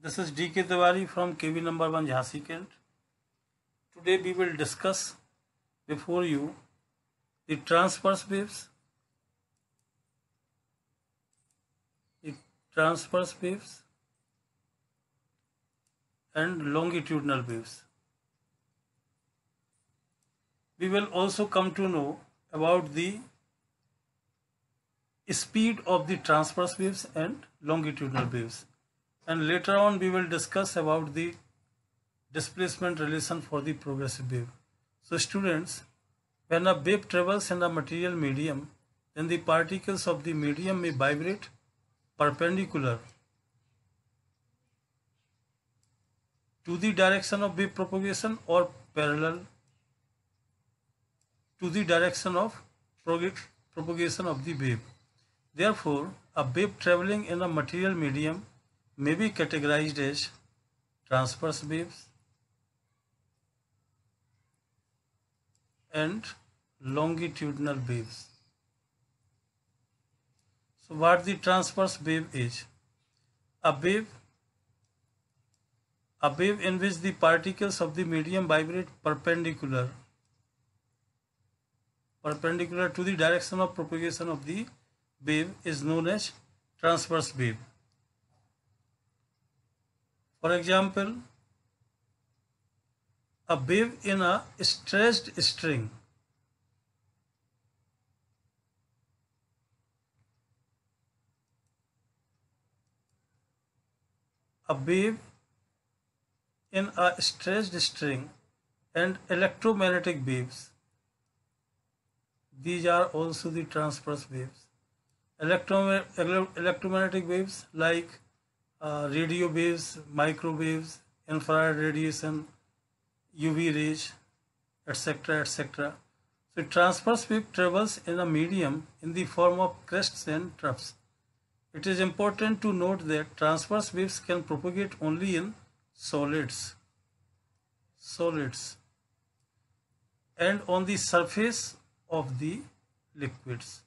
This is D.K. Tiwari from KV number 1 Jhansi Kent. Today we will discuss before you the transverse waves, and longitudinal waves. We will also come to know about the speed of the transverse waves and longitudinal waves. And later on we will discuss about the displacement relation for the progressive wave. So students, when a wave travels in a material medium, then the particles of the medium may vibrate perpendicular to the direction of wave propagation or parallel to the direction of propagation of the wave. Therefore, a wave traveling in a material medium may be categorized as transverse waves and longitudinal waves. So what the transverse wave is? A wave in which the particles of the medium vibrate perpendicular to the direction of propagation of the wave is known as transverse wave. For example, a wave in a stretched string and electromagnetic waves. These are also the transverse waves. Electromagnetic waves like radio waves, microwaves, infrared radiation, UV rays, etc. etc. So transverse wave travels in a medium in the form of crests and troughs. It is important to note that transverse waves can propagate only in solids and on the surface of the liquids.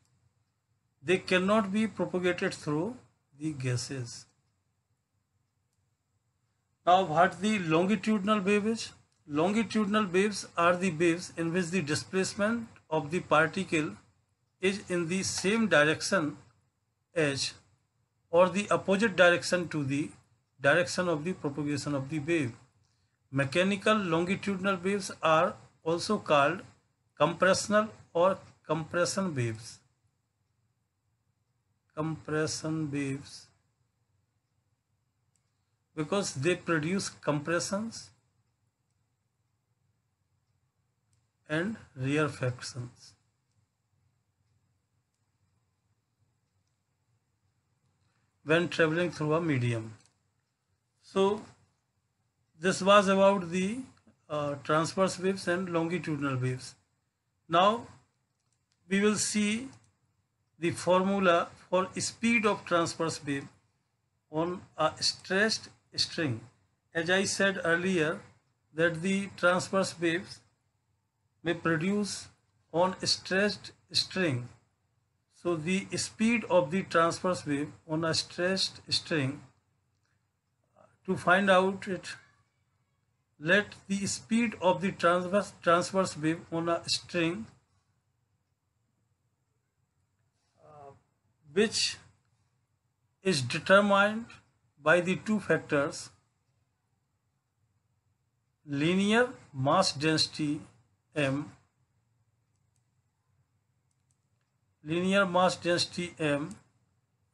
They cannot be propagated through the gases. Now what the longitudinal wave is? Longitudinal waves are the waves in which the displacement of the particle is in the same direction as or the opposite direction to the direction of the propagation of the wave. Mechanical longitudinal waves are also called compressional or compression waves. Because they produce compressions and rarefactions. When traveling through a medium. So this was about the transverse waves and longitudinal waves. Now we will see the formula for speed of transverse wave on a stretched string. As I said earlier, that the transverse waves may produce on a stretched string. So the speed of the transverse wave on a stretched string, to find out it, let the speed of the transverse wave on a string which is determined by the two factors linear mass density m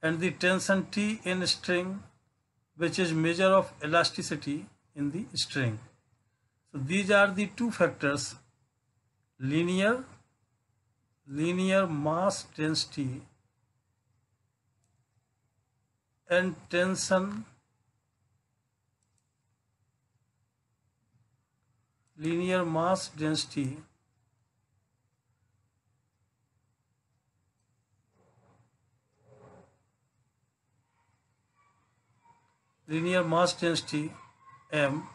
and the tension T in string, which is measure of elasticity in the string. So these are the two factors, linear mass density and tension linear mass density m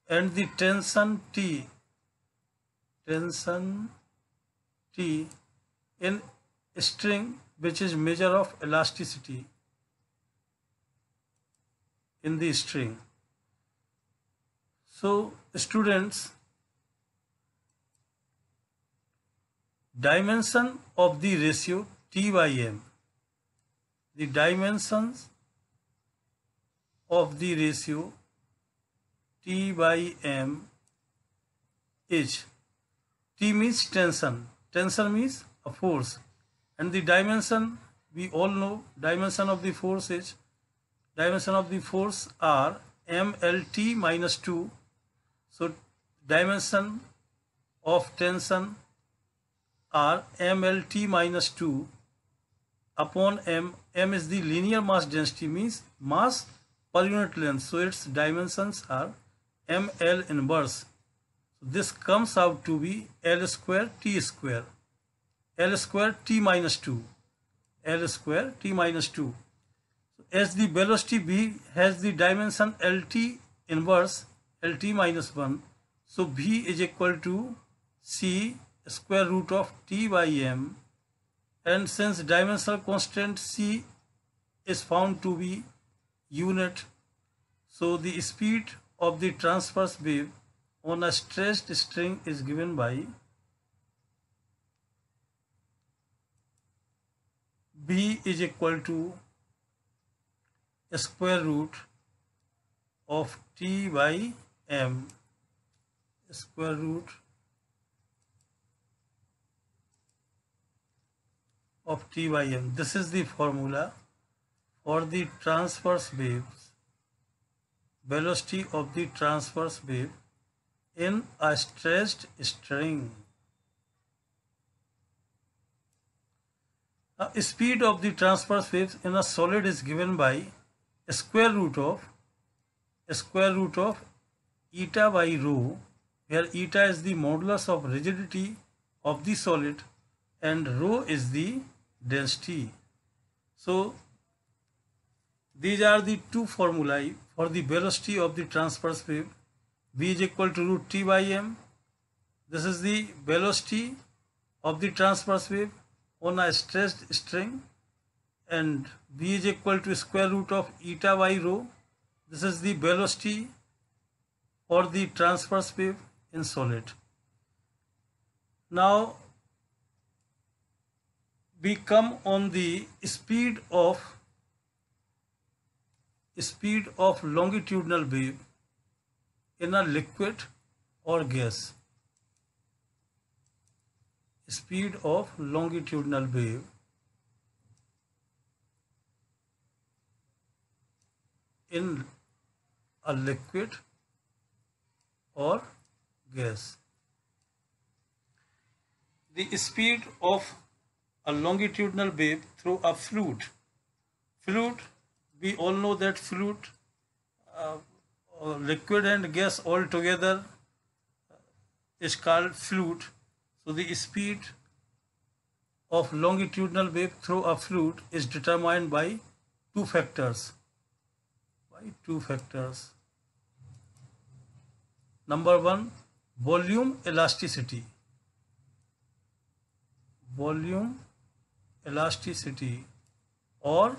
and the tension T in string, which is measure of elasticity in the string. So students, dimension of the ratio T by M, the dimensions of the ratio T by M is, T means tension, tension means a force, and the dimension, we all know dimension of the force is, dimension of the force are MLT minus 2. So dimension of tension are MLT minus 2 upon M. M is the linear mass density, means mass per unit length. So its dimensions are ML inverse. So this comes out to be L square T square. L square T minus 2. L square T minus 2. So as the velocity V has the dimension LT inverse, LT minus 1. So V is equal to C square root of T by M. And since dimensional constant C is found to be unit, so the speed of the transverse wave on a stretched string is given by B is equal to square root of T by M, square root of T by M. This is the formula for the transverse waves, velocity of the transverse wave in a stretched string. Now, speed of the transverse waves in a solid is given by square root of eta by rho, where eta is the modulus of rigidity of the solid and rho is the density. So these are the two formulae for the velocity of the transverse wave. V is equal to root T by M. This is the velocity of the transverse wave on a stretched string, and V is equal to square root of eta by rho. This is the velocity for the transverse wave in solid. Now we come on the speed of longitudinal wave in a liquid or gas. Speed of longitudinal wave in a liquid or gas. The speed of a longitudinal wave through a fluid. Fluid, we all know that fluid, liquid and gas all together is called fluid. So the speed of longitudinal wave through a fluid is determined by two factors. Number one, volume elasticity. Volume elasticity or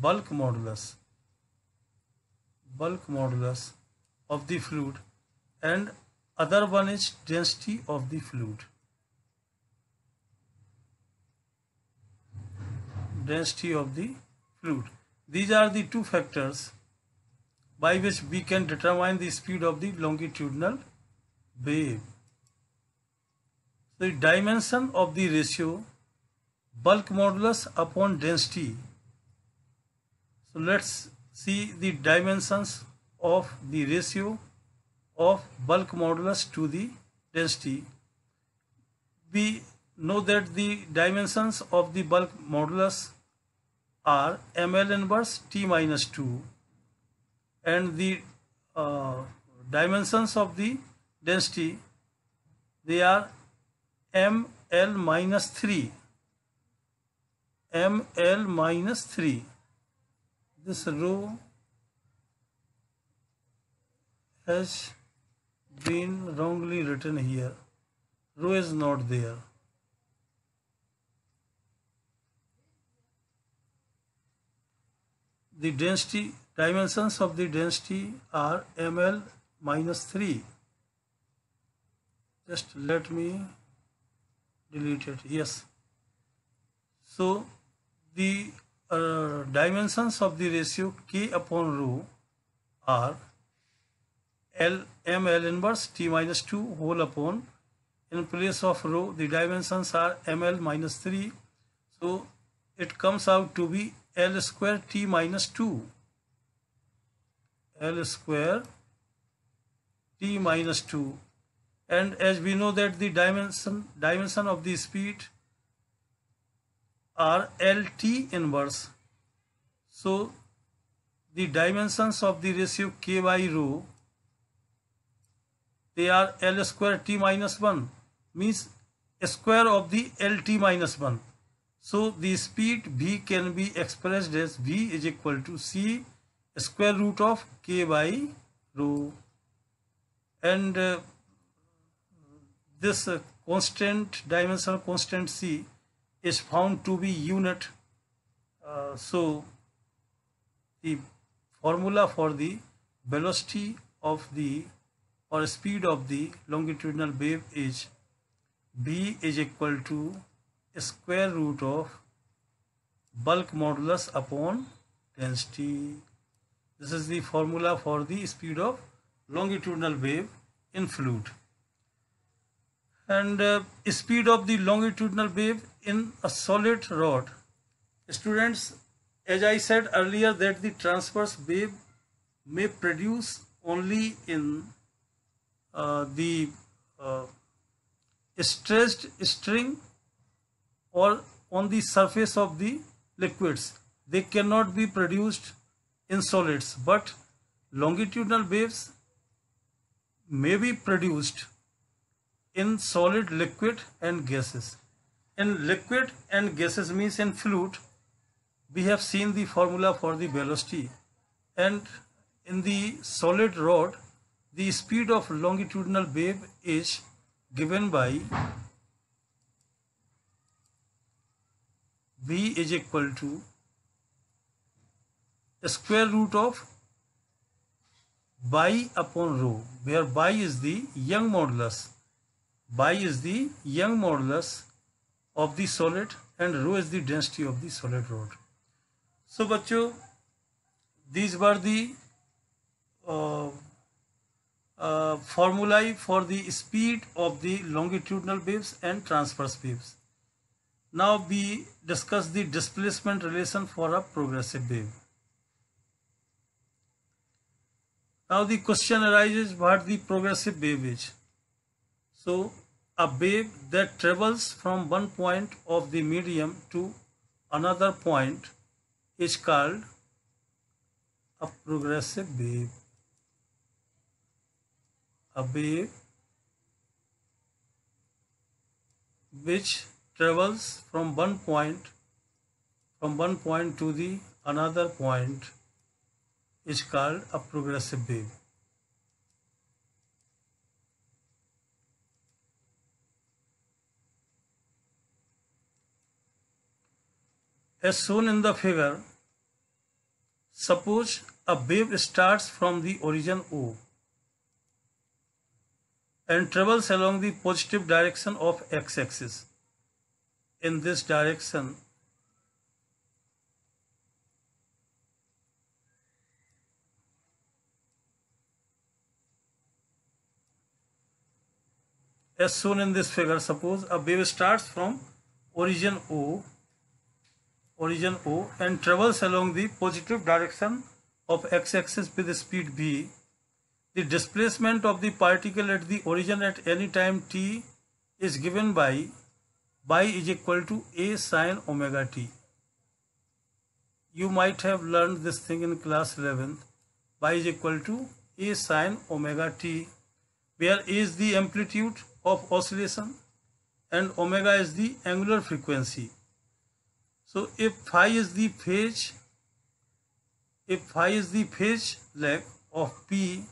bulk modulus of the fluid, and other one is density of the fluid. Density of the fluid. These are the two factors by which we can determine the speed of the longitudinal wave. The dimension of the ratio bulk modulus upon density. So let's see the dimensions of the ratio of bulk modulus to the density. We know that the dimensions of the bulk modulus are ml inverse T minus 2, and the dimensions of the density, they are ml minus 3. ml minus 3. This rho has been wrongly written here. Rho is not there. The density dimensions of the density are ml minus 3. Just let me delete it. Yes. So the dimensions of the ratio k upon rho are ml inverse t minus 2 whole upon, in place of rho the dimensions are ml minus 3, so it comes out to be L square t minus 2. L square t minus 2. And as we know that the dimension of the speed are LT inverse. So the dimensions of the ratio k by rho, they are L square t minus 1, means square of the LT minus 1. So the speed V can be expressed as V is equal to C square root of k by rho. And this constant, dimensional constant C is found to be unit. So the formula for the velocity of the or speed of the longitudinal wave is V is equal to square root of bulk modulus upon density. This is the formula for the speed of longitudinal wave in fluid. And speed of the longitudinal wave in a solid rod. Students, as I said earlier, that the transverse wave may produce only in the stressed string or on the surface of the liquids. They cannot be produced in solids, but longitudinal waves may be produced in solid, liquid and gases. In liquid and gases means in fluid, we have seen the formula for the velocity, and in the solid rod the speed of longitudinal wave is given by V is equal to square root of bi upon rho, where bi is the Young modulus. Bi is the Young modulus of the solid and rho is the density of the solid rod. So बच्चों, these were the formulae for the speed of the longitudinal waves and transverse waves. Now we discuss the displacement relation for a progressive wave. Now the question arises, what the progressive wave is. So a wave that travels from one point of the medium to another point is called a progressive wave. A wave which travels from one point to the another point is called a progressive wave. As shown in the figure, suppose a wave starts from the origin O and travels along the positive direction of x-axis. In this direction, as shown in this figure, suppose a wave starts from origin O and travels along the positive direction of x-axis with speed v. The displacement of the particle at the origin at any time t is given by y is equal to a sin omega t. You might have learned this thing in class 11th. Y is equal to a sin omega t, where a is the amplitude of oscillation and omega is the angular frequency. So if phi is the phase leg of P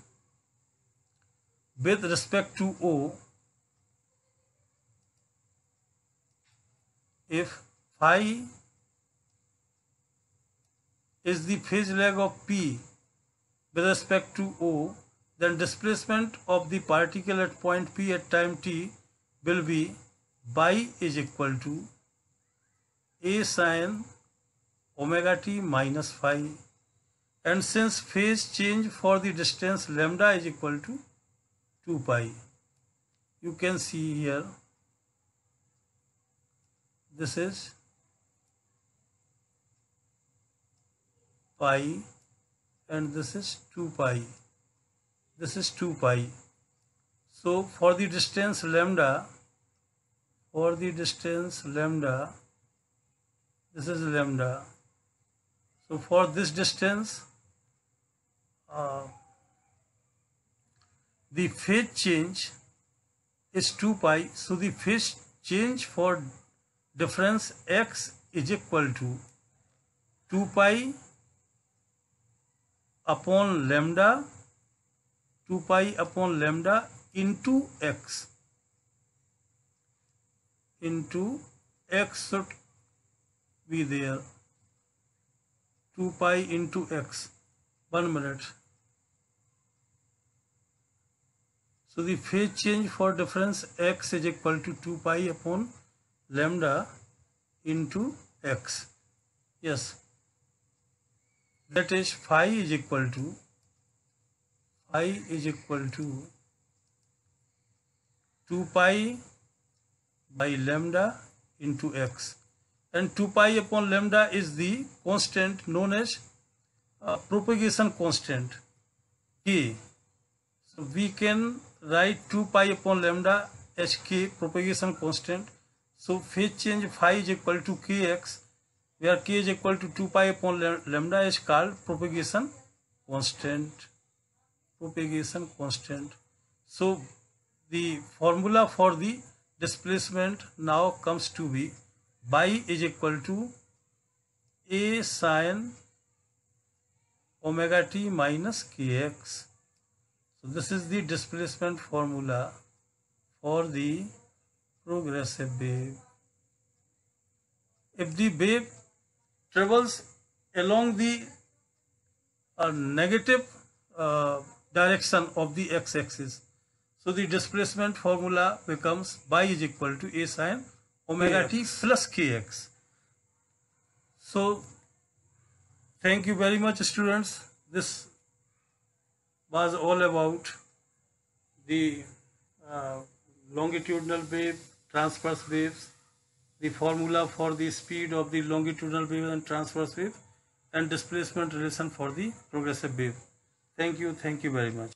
with respect to O, if phi is the phase leg of P with respect to O, then displacement of the particle at point P at time t will be by is equal to A sin omega t minus phi. And since phase change for the distance lambda is equal to 2 pi, you can see here, this is pi and this is 2 pi. This is 2 pi. So for the distance lambda, this is lambda. So for this distance, the phase change is 2 pi. So the phase change for difference x is equal to 2 pi upon lambda, 2 pi upon lambda into x. Into x should be there. 2 pi into x. 1 minute. So the phase change for difference x is equal to 2 pi upon lambda into x. Yes. That is phi is equal to 2 pi by lambda into x. And 2 pi upon lambda is the constant known as propagation constant k. So we can write 2 pi upon lambda as k, propagation constant. So phase change phi is equal to kx, where k is equal to 2 pi upon lambda is called propagation constant. So the formula for the displacement now comes to be y is equal to A sin omega t minus kx. So this is the displacement formula for the progressive wave. If the wave travels along the negative direction of the x-axis, so the displacement formula becomes y is equal to A sin omega t plus kx. So thank you very much, students. This was all about the longitudinal wave, transverse waves, the formula for the speed of the longitudinal wave and transverse wave, and displacement relation for the progressive wave. Thank you very much.